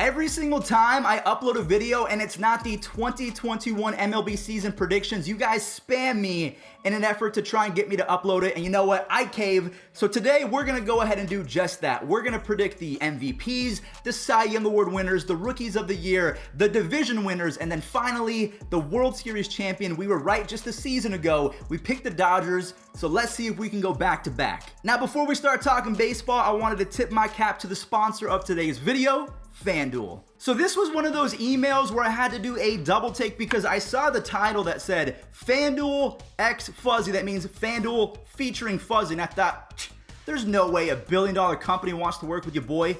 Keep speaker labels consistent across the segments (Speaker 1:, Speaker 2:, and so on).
Speaker 1: Every single time I upload a video and it's not the 2021 MLB season predictions, you guys spam me in an effort to try and get me to upload it, and you know what? I cave. So today we're gonna go ahead and do just that. We're gonna predict the MVPs, the Cy Young Award winners, the Rookies of the Year, the division winners, and then finally the World Series champion. We were right just a season ago. We picked the Dodgers, so let's see if we can go back to back. Now before we start talking baseball, I wanted to tip my cap to the sponsor of today's video, FanDuel. So this was one of those emails where I had to do a double take because I saw the title that said FanDuel X Fuzzy. That means FanDuel featuring Fuzzy. And I thought, there's no way a billion-dollar company wants to work with your boy.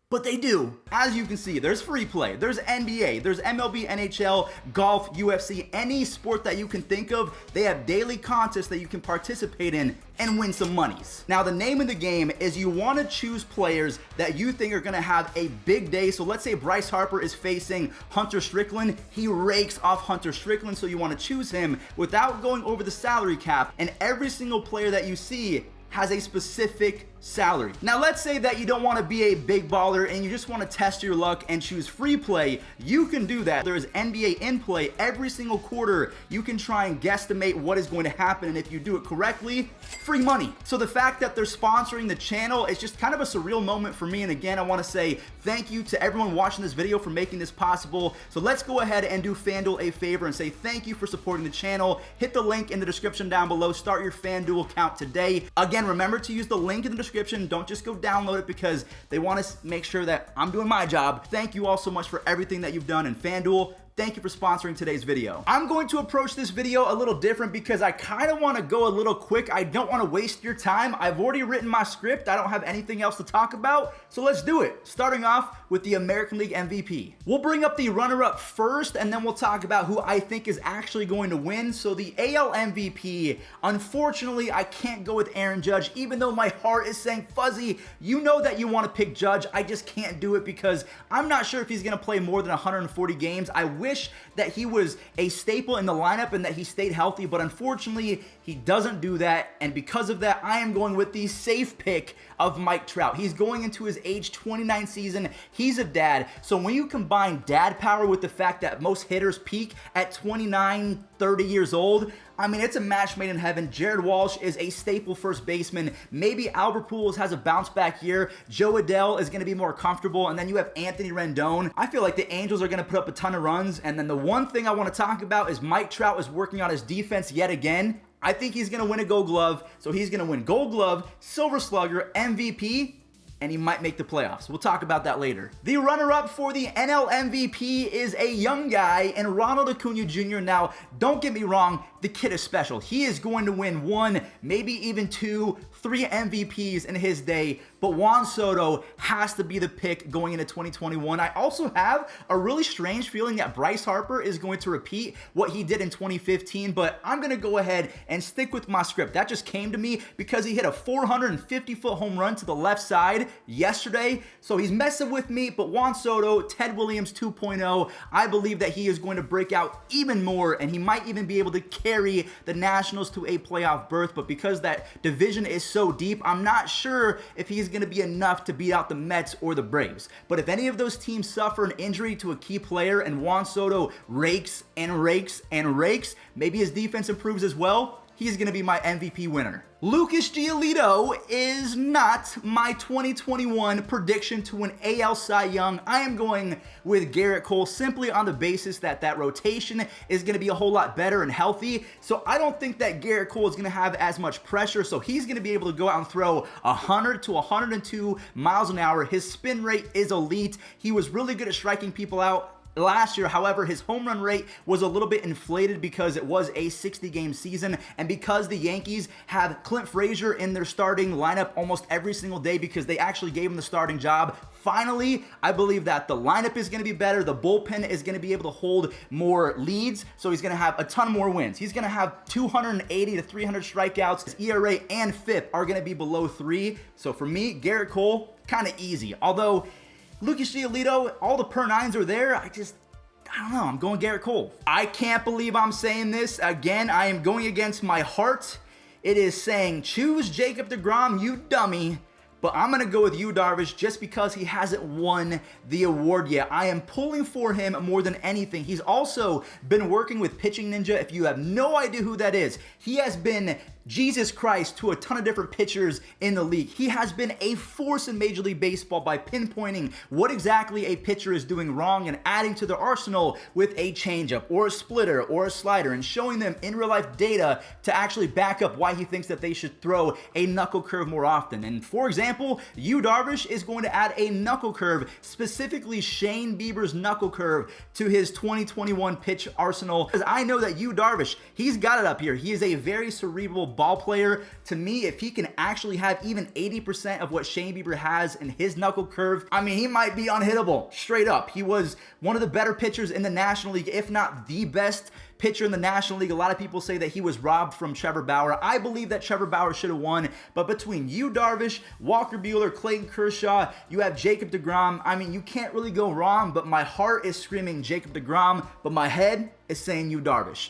Speaker 1: But they do. As you can see, there's free play, there's NBA, there's MLB, NHL, golf, UFC, any sport that you can think of. They have daily contests that you can participate in and win some monies. Now, the name of the game is you want to choose players that you think are going to have a big day. So let's say Bryce Harper is facing Hunter Strickland. He rakes off Hunter Strickland, so you want to choose him without going over the salary cap. And every single player that you see has a specific salary. Now let's say that you don't want to be a big baller and you just want to test your luck and choose free play. You can do that. There's NBA in play every single quarter. You can try and guesstimate what is going to happen, and if you do it correctly, free money. So the fact that they're sponsoring the channel is just kind of a surreal moment for me, and again, I want to say thank you to everyone watching this video for making this possible. So let's go ahead and do FanDuel a favor and say thank you for supporting the channel. Hit the link in the description down below. Start your FanDuel account today. Again, remember to use the link in the description. Don't just go download it because they want to make sure that I'm doing my job. Thank you all so much for everything that you've done in FanDuel. Thank you for sponsoring today's video. I'm going to approach this video a little different because I kind of want to go a little quick. I don't want to waste your time. I've already written my script. I don't have anything else to talk about, so let's do it. Starting off with the American League MVP. We'll bring up the runner-up first, and then we'll talk about who I think is actually going to win. So the AL MVP, unfortunately, I can't go with Aaron Judge, even though my heart is saying, Fuzzy, you know that you want to pick Judge. I just can't do it because I'm not sure if he's going to play more than 140 games. I wish that he was a staple in the lineup and that he stayed healthy, but unfortunately he doesn't do that, and because of that I am going with the safe pick of Mike Trout. He's going into his age 29 season. He's a dad, so when you combine dad power with the fact that most hitters peak at 29, 30 years old, I mean, it's a match made in heaven. Jared Walsh is a staple first baseman. Maybe Albert Pujols has a bounce back year. Joe Adele is going to be more comfortable. And then you have Anthony Rendon. I feel like the Angels are going to put up a ton of runs. And then the one thing I want to talk about is Mike Trout is working on his defense yet again. I think he's going to win a Gold Glove. So he's going to win Gold Glove, Silver Slugger, MVP, and he might make the playoffs. We'll talk about that later. The runner-up for the NL MVP is a young guy in Ronald Acuna Jr. Now, don't get me wrong, the kid is special. He is going to win one, maybe even two, three MVPs in his day, but Juan Soto has to be the pick going into 2021. I also have a really strange feeling that Bryce Harper is going to repeat what he did in 2015, but I'm going to go ahead and stick with my script. That just came to me because he hit a 450-foot home run to the left side yesterday, so he's messing with me. But Juan Soto, Ted Williams 2.0, I believe that he is going to break out even more, and he might even be able to carry the Nationals to a playoff berth. But because that division is so deep, I'm not sure if he's going to be enough to beat out the Mets or the Braves. But if any of those teams suffer an injury to a key player and Juan Soto rakes and rakes and rakes, maybe his defense improves as well, he's going to be my MVP winner. Lucas Giolito is not my 2021 prediction to an AL Cy Young. I am going with Garrett Cole simply on the basis that that rotation is going to be a whole lot better and healthy. So I don't think that Garrett Cole is going to have as much pressure. So he's going to be able to go out and throw 100 to 102 miles an hour. His spin rate is elite. He was really good at striking people out last year. However, his home run rate was a little bit inflated because it was a 60-game season, and because the Yankees have Clint Frazier in their starting lineup almost every single day because they actually gave him the starting job. Finally, I believe that the lineup is going to be better. The bullpen is going to be able to hold more leads, so he's going to have a ton more wins. He's going to have 280 to 300 strikeouts. His ERA and FIP are going to be below 3. So for me, Garrett Cole, kind of easy. Although Lucas Giolito, all the per nines are there. I don't know. I'm going Garrett Cole. I can't believe I'm saying this. Again, I am going against my heart. It is saying, choose Jacob deGrom, you dummy. but I'm going to go with Yu Darvish just because he hasn't won the award yet. I am pulling for him more than anything. He's also been working with Pitching Ninja. If you have no idea who that is, he has been Jesus Christ to a ton of different pitchers in the league. He has been a force in Major League Baseball by pinpointing what exactly a pitcher is doing wrong and adding to their arsenal with a changeup or a splitter or a slider and showing them in real life data to actually back up why he thinks that they should throw a knuckle curve more often. And for example, Yu Darvish is going to add a knuckle curve, specifically Shane Bieber's knuckle curve, to his 2021 pitch arsenal. Because I know that Yu Darvish, he's got it up here. He is a very cerebral ball player. To me, if he can actually have even 80% of what Shane Bieber has in his knuckle curve, I mean, he might be unhittable, straight up. He was one of the better pitchers in the National League, if not the best pitcher in the National League. A lot of people say that he was robbed from Trevor Bauer. I believe that Trevor Bauer should have won, but between Yu Darvish, Walker Buehler, Clayton Kershaw, you have Jacob deGrom. I mean, you can't really go wrong, but my heart is screaming Jacob deGrom, but my head is saying Yu Darvish.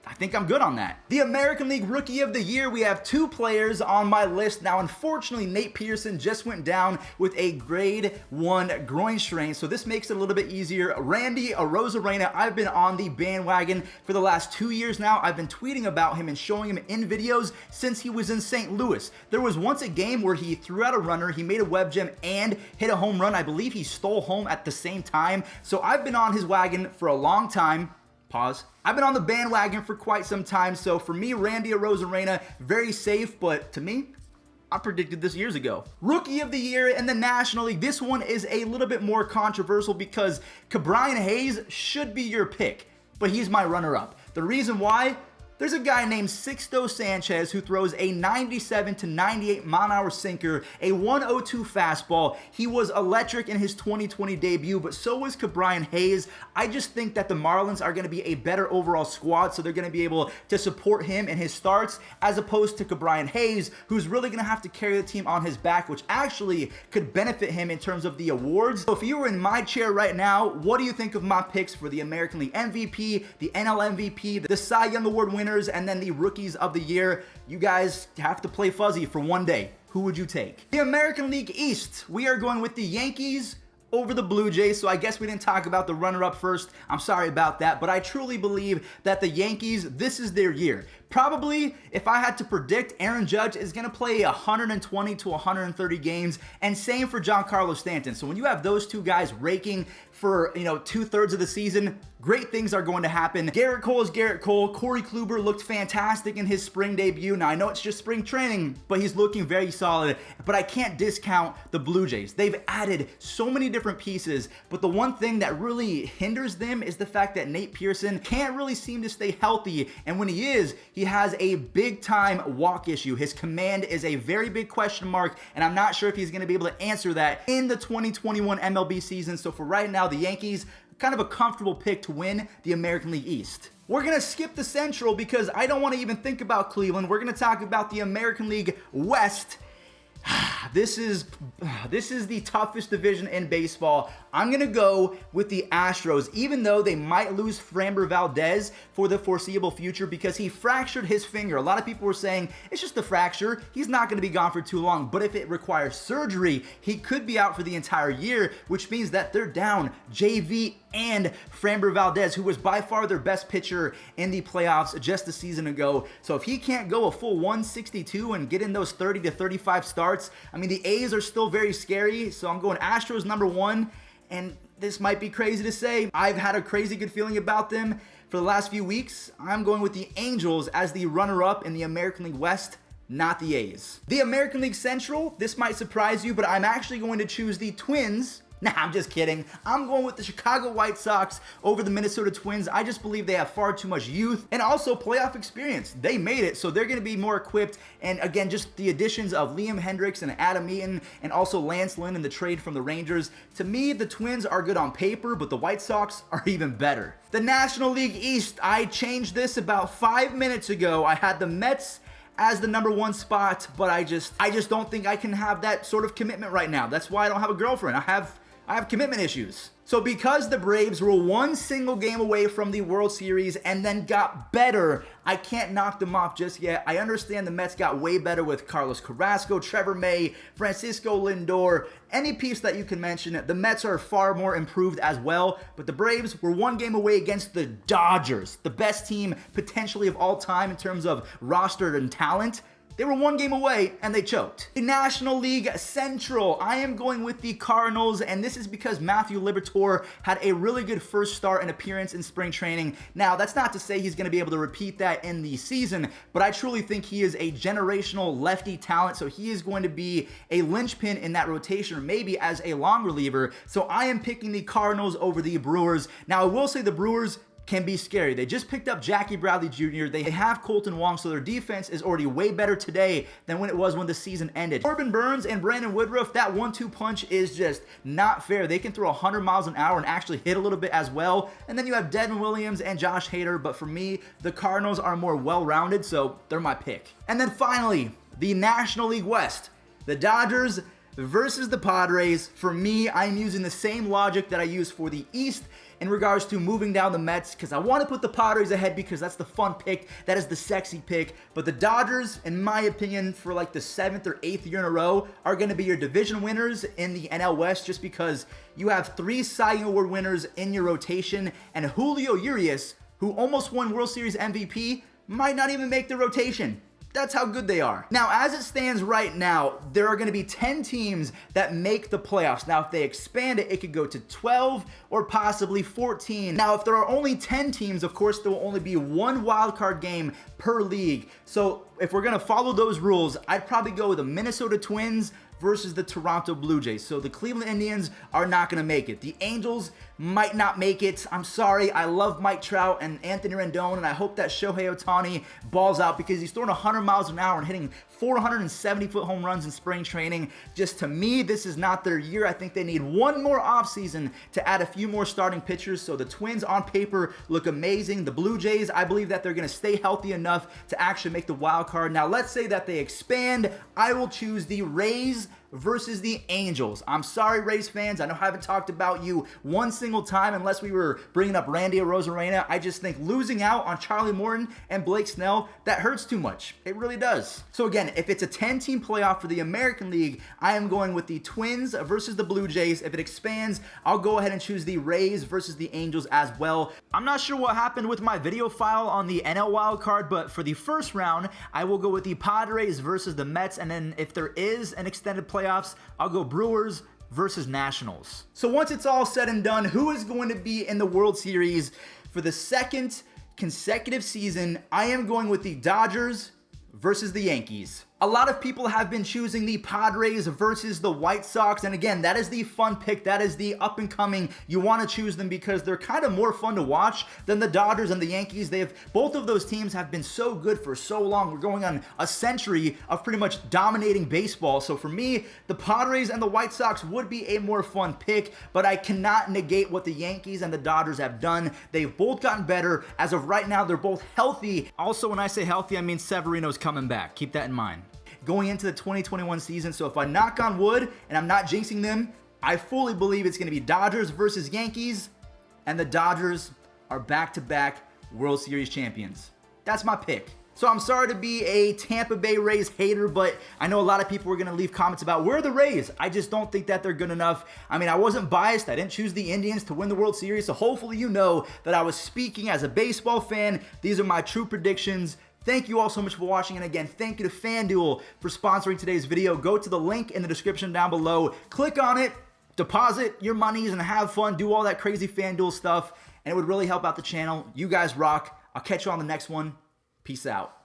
Speaker 1: I think I'm good on that. The American League Rookie of the Year, we have two players on my list. Now, unfortunately, Nate Pearson just went down with a grade 1 groin strain, so this makes it a little bit easier. Randy Arozarena, I've been on the bandwagon for the last 2 years now. I've been tweeting about him and showing him in videos since he was in St. Louis. There was once a game where he threw out a runner, he made a web gem, and hit a home run. I believe he stole home at the same time. So I've been on his wagon for a long time. Pause. I've been on the bandwagon for quite some time, so for me, Randy Arozarena, very safe, but to me, I predicted this years ago. Rookie of the Year in the National League. This one is a little bit more controversial because Ke'Bryan Hayes should be your pick, but he's my runner-up. The reason why? There's a guy named Sixto Sanchez who throws a 97 to 98 mile-an-hour sinker, a 102 fastball. He was electric in his 2020 debut, but so was Ke'Bryan Hayes. I just think that the Marlins are going to be a better overall squad, so they're going to be able to support him in his starts, as opposed to Ke'Bryan Hayes, who's really going to have to carry the team on his back, which actually could benefit him in terms of the awards. So if you were in my chair right now, what do you think of my picks for the American League MVP, the NL MVP, the Cy Young Award winner, and then the Rookies of the Year? You guys have to play fuzzy for one day. Who would you take? The American League East, we are going with the Yankees over the Blue Jays, so I guess we didn't talk about the runner-up first. I'm sorry about that, but I truly believe that the Yankees, this is their year. Probably, if I had to predict, Aaron Judge is going to play 120 to 130 games, and same for Giancarlo Stanton. So when you have those two guys raking for, 2/3 of the season, great things are going to happen. Garrett Cole is Garrett Cole. Corey Kluber looked fantastic in his spring debut. Now, I know it's just spring training, but he's looking very solid. But I can't discount the Blue Jays. They've added so many different pieces, but the one thing that really hinders them is the fact that Nate Pearson can't really seem to stay healthy, and when he is, he has a big-time walk issue. His command is a very big question mark, and I'm not sure if he's going to be able to answer that in the 2021 MLB season. So for right now, the Yankees, kind of a comfortable pick to win the American League East. We're going to skip the Central because I don't want to even think about Cleveland. We're going to talk about the American League West. This is the toughest division in baseball. I'm going to go with the Astros, even though they might lose Framber Valdez for the foreseeable future because he fractured his finger. A lot of people were saying it's just a fracture. He's not going to be gone for too long. But if it requires surgery, he could be out for the entire year, which means that they're down JV and Framber Valdez, who was by far their best pitcher in the playoffs just a season ago. So if he can't go a full 162 and get in those 30 to 35 starts, I mean, the A's are still very scary. So I'm going Astros number 1. And this might be crazy to say. I've had a crazy good feeling about them for the last few weeks. I'm going with the Angels as the runner-up in the American League West, not the A's. The American League Central, this might surprise you, but I'm actually going to choose the Twins. Nah, I'm just kidding. I'm going with the Chicago White Sox over the Minnesota Twins. I just believe they have far too much youth and also playoff experience. They made it, so they're going to be more equipped. And again, just the additions of Liam Hendricks and Adam Eaton and also Lance Lynn in the trade from the Rangers. To me, the Twins are good on paper, but the White Sox are even better. The National League East, I changed this about 5 minutes ago. I had the Mets as the number 1 spot, but I just don't think I can have that sort of commitment right now. That's why I don't have a girlfriend. I have I have commitment issues. So because the Braves were one single game away from the World Series and then got better, I can't knock them off just yet. I understand the Mets got way better with Carlos Carrasco, Trevor May, Francisco Lindor, any piece that you can mention. The Mets are far more improved as well, but the Braves were one game away against the Dodgers, the best team potentially of all time in terms of roster and talent. They were one game away and they choked. The National League Central, I am going with the Cardinals, and this is because Matthew Liberatore had a really good first start and appearance in spring training. Now, that's not to say he's going to be able to repeat that in the season, but I truly think he is a generational lefty talent, so he is going to be a linchpin in that rotation, or maybe as a long reliever. So I am picking the Cardinals over the Brewers. Now, I will say the Brewers can be scary. They just picked up Jackie Bradley Jr. They have Colton Wong, so their defense is already way better today than when it was when the season ended. Corbin Burns and Brandon Woodruff, that 1-2 punch is just not fair. They can throw 100 miles an hour and actually hit a little bit as well. And then you have Devin Williams and Josh Hader, but for me, the Cardinals are more well-rounded, so they're my pick. And then finally, the National League West. The Dodgers versus the Padres. For me, I'm using the same logic that I use for the East in regards to moving down the Mets, because I want to put the Padres ahead because that's the fun pick, that is the sexy pick. But the Dodgers, in my opinion, for like the 7th or 8th year in a row, are going to be your division winners in the NL West, just because you have 3 Cy Young Award winners in your rotation, and Julio Urias, who almost won World Series MVP, might not even make the rotation. That's how good they are. Now, as it stands right now, there are going to be 10 teams that make the playoffs. Now, if they expand it, it could go to 12 or possibly 14. Now, if there are only 10 teams, of course, there will only be one wildcard game per league. So if we're going to follow those rules, I'd probably go with the Minnesota Twins versus the Toronto Blue Jays. So the Cleveland Indians are not going to make it. The Angels might not make it. I'm sorry. I love Mike Trout and Anthony Rendon, and I hope that Shohei Ohtani balls out because he's throwing 100 miles an hour and hitting 470-foot home runs in spring training. Just to me, this is not their year. I think they need one more offseason to add a few more starting pitchers. So the Twins on paper look amazing. The Blue Jays, I believe that they're going to stay healthy enough to actually make the wild card. Now, let's say that they expand. I will choose the Rays versus the Angels. I'm sorry, Rays fans. I know I haven't talked about you one single time unless we were bringing up Randy Arozarena. I just think losing out on Charlie Morton and Blake Snell, that hurts too much. It really does. So again, if it's a 10-team playoff for the American League, I am going with the Twins versus the Blue Jays. If it expands, I'll go ahead and choose the Rays versus the Angels as well. I'm not sure what happened with my video file on the NL wildcard, but for the first round, I will go with the Padres versus the Mets, and then if there is an extended playoffs, I'll go Brewers versus Nationals. So once it's all said and done, who is going to be in the World Series for the second consecutive season? I am going with the Dodgers versus the Yankees. A lot of people have been choosing the Padres versus the White Sox, and again, that is the fun pick. That is the up and coming. You want to choose them because they're kind of more fun to watch than the Dodgers and the Yankees. Both of those teams have been so good for so long. We're going on a century of pretty much dominating baseball. So for me, the Padres and the White Sox would be a more fun pick, but I cannot negate what the Yankees and the Dodgers have done. They've both gotten better. As of right now, they're both healthy. Also, when I say healthy, I mean Severino's coming back. Keep that in mind going into the 2021 season. So if I knock on wood and I'm not jinxing them, I fully believe it's going to be Dodgers versus Yankees, and the Dodgers are back-to-back World Series champions. That's my pick. So I'm sorry to be a Tampa Bay Rays hater, but I know a lot of people are going to leave comments about where are the Rays. I just don't think that they're good enough. I mean, I wasn't biased. I didn't choose the Indians to win the World Series, so hopefully you know that I was speaking as a baseball fan. These are my true predictions. Thank you all so much for watching, and again, thank you to FanDuel for sponsoring today's video. Go to the link in the description down below, click on it, deposit your monies, and have fun. Do all that crazy FanDuel stuff, and it would really help out the channel. You guys rock. I'll catch you on the next one. Peace out.